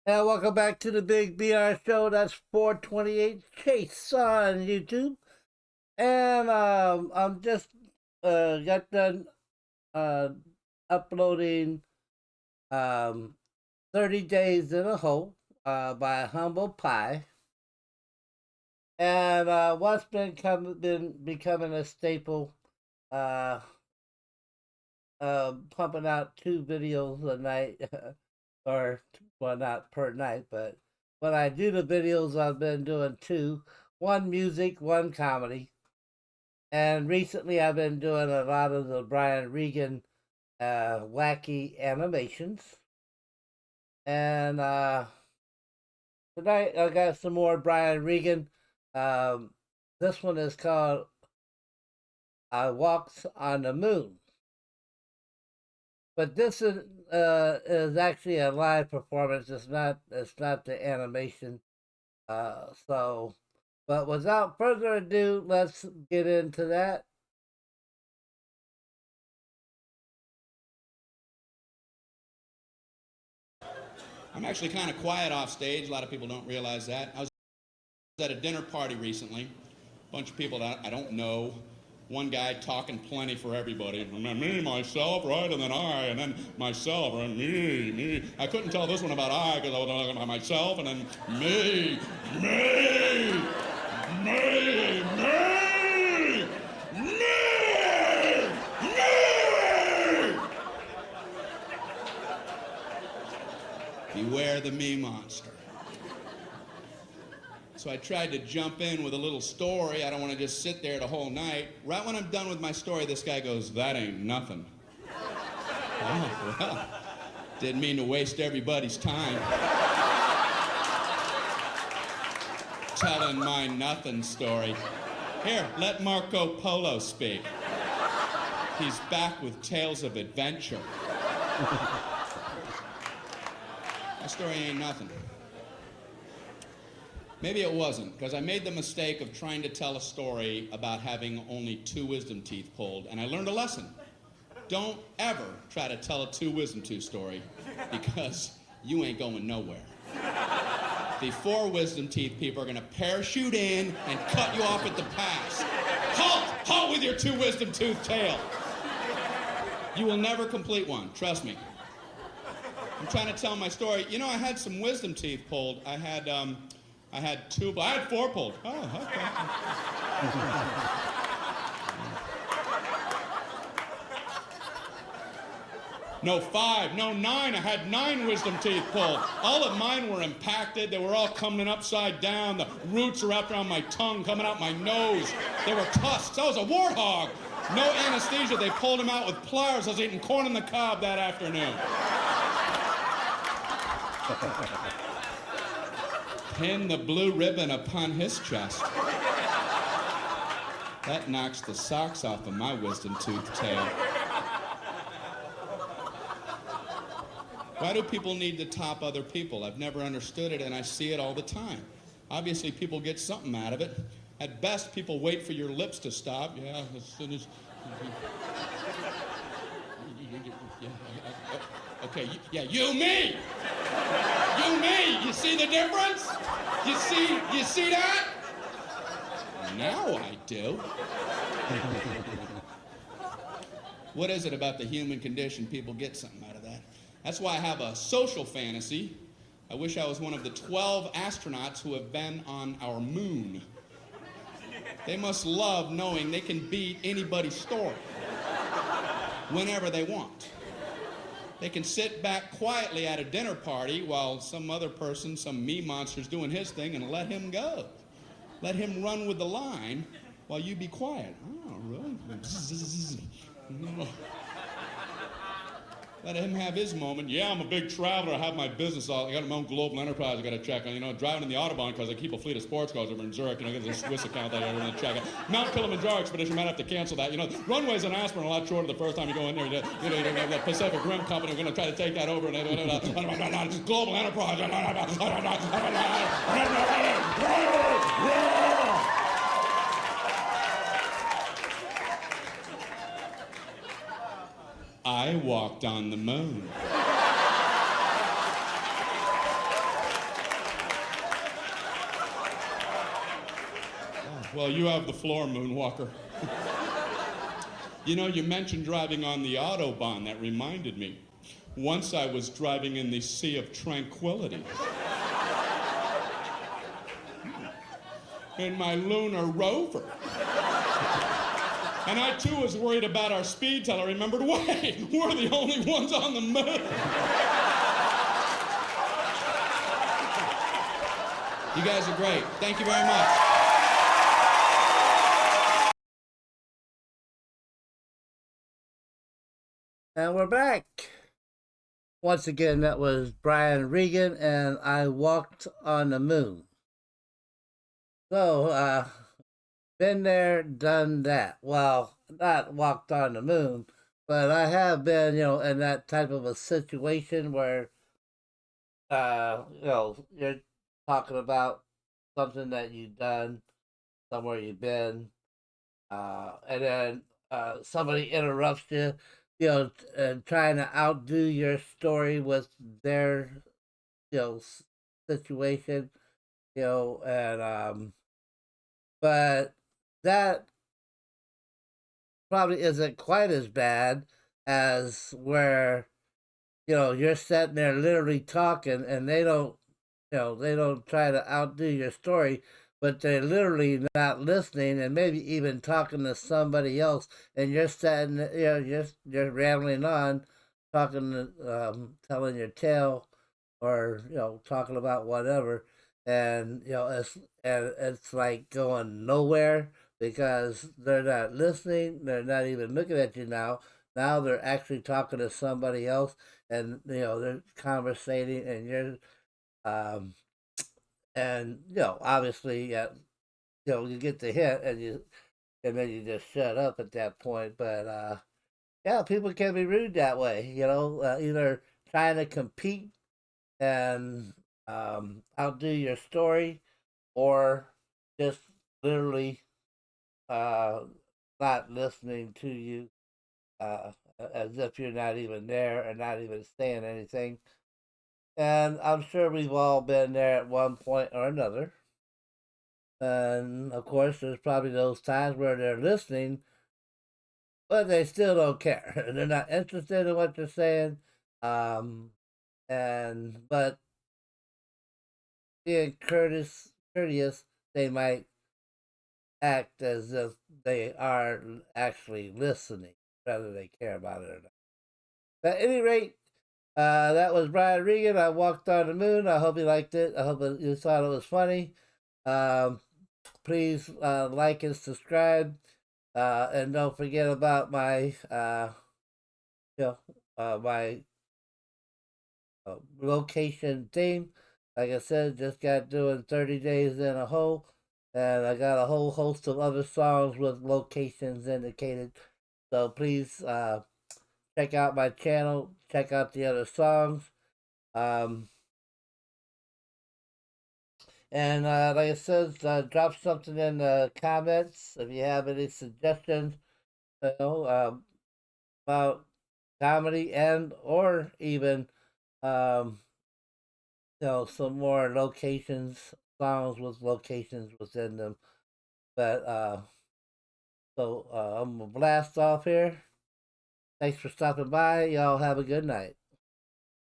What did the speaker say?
And welcome back to the Big BR Show. That's 428 Chase on YouTube. And I'm just got done uh, uploading um, 30 Days in a Hole by Humble Pie. And what's been becoming a staple, uh, pumping out two videos a night, or well, not per night, but when I do the videos, I've been doing two: one music, one comedy. And recently, I've been doing a lot of the Brian Regan wacky animations. And tonight, I got some more Brian Regan. Um, this one is called "I Walks on the Moon." But this is actually a live performance. It's not the animation. So, but without further ado, let's get into that. I'm actually kind of quiet off stage. A lot of people don't realize that. I was at a dinner party recently. A bunch of people that I don't know. One guy talking plenty for everybody. Me, myself, right? And then I, and then myself, and me. I couldn't tell this one about I because I was talking about myself, and then me. Beware the me monster. So I tried to jump in with a little story. I don't want to just sit there the whole night. Right when I'm done with my story, this guy goes, "That ain't nothing." Oh, well, didn't mean to waste everybody's time telling my nothing story. Here, let Marco Polo speak. He's back with tales of adventure. My story ain't nothing. Maybe it wasn't, because I made the mistake of trying to tell a story about having only two wisdom teeth pulled, and I learned a lesson. Don't ever try to tell a two wisdom tooth story, because you ain't going nowhere. The four wisdom teeth people are going to parachute in and cut you off at the pass. Halt! Halt with your two wisdom tooth tail. You will never complete one, trust me. I'm trying to tell my story. You know, I had some wisdom teeth pulled. I had four pulled. Oh, okay. No, 5, no, 9. I had 9 wisdom teeth pulled. All of mine were impacted. They were all coming upside down. The roots were wrapped around my tongue, coming out my nose. They were tusks. I was a warthog. No anesthesia. They pulled them out with pliers. I was eating corn on the cob that afternoon. Pin the blue ribbon upon his chest. That knocks the socks off of my wisdom tooth tail. Why do people need to top other people? I've never understood it, and I see it all the time. Obviously, people get something out of it. At best, people wait for your lips to stop. Yeah, as soon as... Okay, you, me! You, me! You see the difference? You see that? Now I do. What is it about the human condition? People get something out of that. That's why I have a social fantasy. I wish I was one of the 12 astronauts who have been on our moon. They must love knowing they can beat anybody's story whenever they want. They can sit back quietly at a dinner party while some other person, some me monster's doing his thing, and let him go. Let him run with the line while you be quiet. Oh, really? Let him have his moment. Yeah, I'm a big traveler. I have my business. I got my own global enterprise I got to check on. You know, driving in the Autobahn because I keep a fleet of sports cars over in Zurich. You know, I got a Swiss account that I got to check out. Mount Kilimanjaro expedition, might have to cancel that. You know, runways in Aspen are a lot shorter the first time you go in there. You know, the Pacific Rim Company, we're going to try to take that over. And global enterprise. I walked on the moon. Well, you have the floor, Moonwalker. You know, you mentioned driving on the Autobahn. That reminded me. Once I was driving in the Sea of Tranquility. In my lunar rover. And I, too, was worried about our speed till I remembered, wait, we're the only ones on the moon. You guys are great. Thank you very much. And we're back. Once again, that was Brian Regan, and I Walked on the Moon. So, been there, done that. Well, not walked on the moon, but I have been, in that type of a situation where, you're talking about something that you've done, somewhere you've been, and then somebody interrupts you, and trying to outdo your story with their, situation, and but that probably isn't quite as bad as where you're sitting there literally talking and they don't try to outdo your story, but they're literally not listening and maybe even talking to somebody else, and you're sitting, you're rambling on, talking, telling your tale, or talking about whatever, and it's like going nowhere because they're not listening, they're not even looking at you now. Now they're actually talking to somebody else, and they're conversating, and you're um, and obviously, you get the hint, and then you just shut up at that point. But yeah, people can be rude that way. Either trying to compete and outdo your story, or just literally uh, not listening to you, uh, as if you're not even there and not even saying anything. And I'm sure we've all been there at one point or another. And of course, there's probably those times where they're listening, but they still don't care. They're not interested in what you're saying. Um, and but being courteous, they might act as if they are actually listening, whether they care about it or not. At any rate, that was Brian Regan. I Walked on the Moon. I hope you liked it. I hope you thought it was funny. Um, Please like and subscribe, and don't forget about my you know my location theme. Like I said, just got doing 30 days in a hole, and I got a whole host of other songs with locations indicated. So please check out my channel, check out the other songs. Um, and like I said, drop something in the comments if you have any suggestions, you know, about comedy and or even um, some more locations, songs with locations within them. But I'm gonna blast off here. Thanks for stopping by. Y'all have a good night.